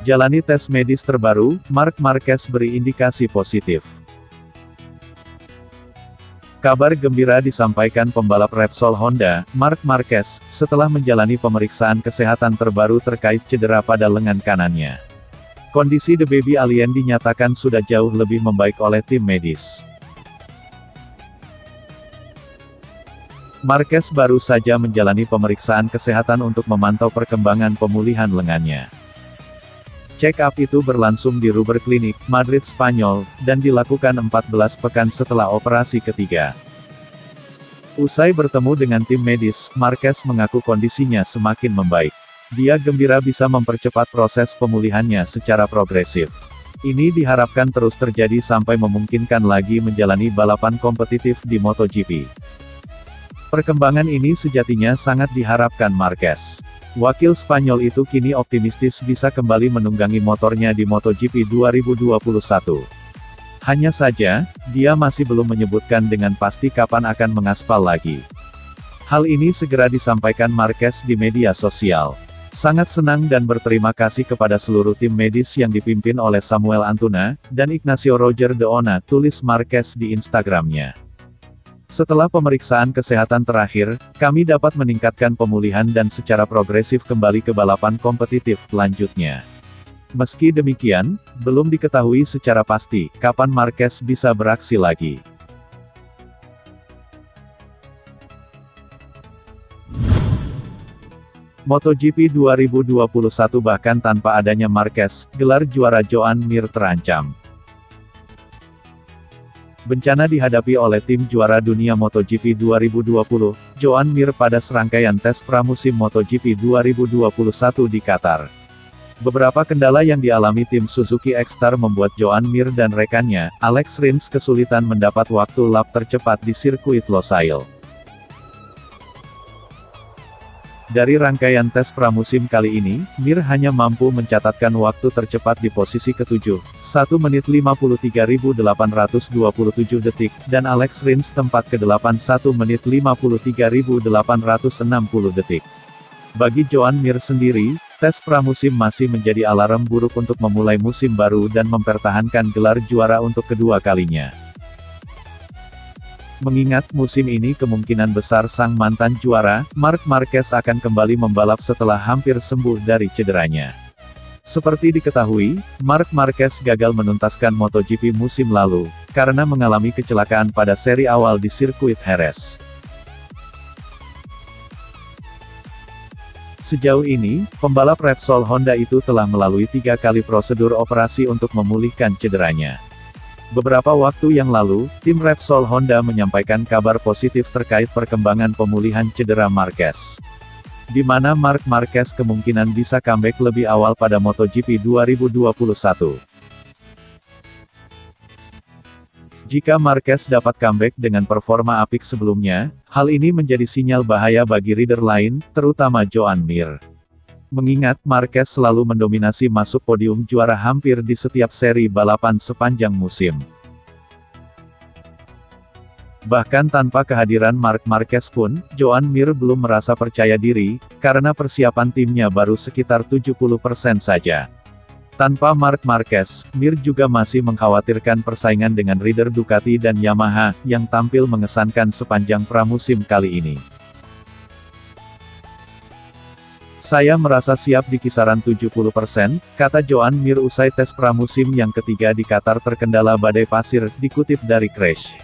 Jalani tes medis terbaru, Marc Marquez beri indikasi positif. Kabar gembira disampaikan pembalap Repsol Honda, Marc Marquez, setelah menjalani pemeriksaan kesehatan terbaru terkait cedera pada lengan kanannya. Kondisi The Baby Alien dinyatakan sudah jauh lebih membaik oleh tim medis. Marquez baru saja menjalani pemeriksaan kesehatan untuk memantau perkembangan pemulihan lengannya. Check-up itu berlangsung di Ruber Clinic, Madrid, Spanyol, dan dilakukan 14 pekan setelah operasi ketiga. Usai bertemu dengan tim medis, Marquez mengaku kondisinya semakin membaik. Dia gembira bisa mempercepat proses pemulihannya secara progresif. Ini diharapkan terus terjadi sampai memungkinkan lagi menjalani balapan kompetitif di MotoGP. Perkembangan ini sejatinya sangat diharapkan Marquez. Wakil Spanyol itu kini optimistis bisa kembali menunggangi motornya di MotoGP 2021. Hanya saja, dia masih belum menyebutkan dengan pasti kapan akan mengaspal lagi. Hal ini segera disampaikan Marquez di media sosial. Sangat senang dan berterima kasih kepada seluruh tim medis yang dipimpin oleh Samuel Antuna, dan Ignacio Roger de Ona, tulis Marquez di Instagramnya. Setelah pemeriksaan kesehatan terakhir, kami dapat meningkatkan pemulihan dan secara progresif kembali ke balapan kompetitif selanjutnya. Meski demikian, belum diketahui secara pasti, kapan Marquez bisa beraksi lagi. MotoGP 2021 bahkan tanpa adanya Marquez, gelar juara Joan Mir terancam. Bencana dihadapi oleh tim juara dunia MotoGP 2020, Joan Mir pada serangkaian tes pramusim MotoGP 2021 di Qatar. Beberapa kendala yang dialami tim Suzuki X-Star membuat Joan Mir dan rekannya, Alex Rins kesulitan mendapat waktu lap tercepat di sirkuit Losail. Dari rangkaian tes pramusim kali ini, Mir hanya mampu mencatatkan waktu tercepat di posisi ke-7, 1 menit 53.827 detik, dan Alex Rins tempat ke-8 1 menit 53.860 detik. Bagi Joan Mir sendiri, tes pramusim masih menjadi alarm buruk untuk memulai musim baru dan mempertahankan gelar juara untuk kedua kalinya. Mengingat musim ini kemungkinan besar sang mantan juara, Marc Marquez akan kembali membalap setelah hampir sembuh dari cederanya. Seperti diketahui, Marc Marquez gagal menuntaskan MotoGP musim lalu, karena mengalami kecelakaan pada seri awal di sirkuit Jerez. Sejauh ini, pembalap Repsol Honda itu telah melalui 3 kali prosedur operasi untuk memulihkan cederanya. Beberapa waktu yang lalu, tim Repsol Honda menyampaikan kabar positif terkait perkembangan pemulihan cedera Marquez, di mana Marc Marquez kemungkinan bisa comeback lebih awal pada MotoGP 2021. Jika Marquez dapat comeback dengan performa apik sebelumnya, hal ini menjadi sinyal bahaya bagi rider lain, terutama Joan Mir. Mengingat Marquez selalu mendominasi masuk podium juara hampir di setiap seri balapan sepanjang musim. Bahkan tanpa kehadiran Marc Marquez pun, Joan Mir belum merasa percaya diri, karena persiapan timnya baru sekitar 70% saja. Tanpa Marc Marquez, Mir juga masih mengkhawatirkan persaingan dengan rider Ducati dan Yamaha, yang tampil mengesankan sepanjang pramusim kali ini. Saya merasa siap di kisaran 70%, kata Joan Mir usai tes pramusim yang ketiga di Qatar terkendala badai pasir, dikutip dari Crash.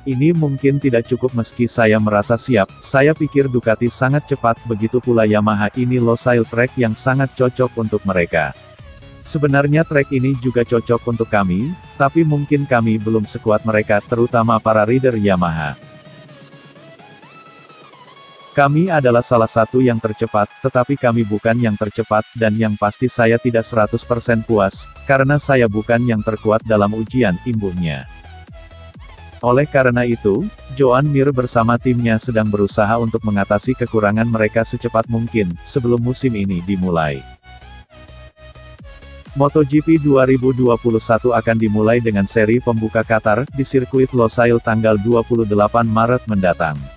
Ini mungkin tidak cukup meski saya merasa siap, saya pikir Ducati sangat cepat, begitu pula Yamaha, ini Losail track yang sangat cocok untuk mereka. Sebenarnya track ini juga cocok untuk kami, tapi mungkin kami belum sekuat mereka, terutama para rider Yamaha. Kami adalah salah satu yang tercepat, tetapi kami bukan yang tercepat, dan yang pasti saya tidak 100% puas, karena saya bukan yang terkuat dalam ujian, imbuhnya. Oleh karena itu, Joan Mir bersama timnya sedang berusaha untuk mengatasi kekurangan mereka secepat mungkin, sebelum musim ini dimulai. MotoGP 2021 akan dimulai dengan seri pembuka Qatar, di sirkuit Losail tanggal 28 Maret mendatang.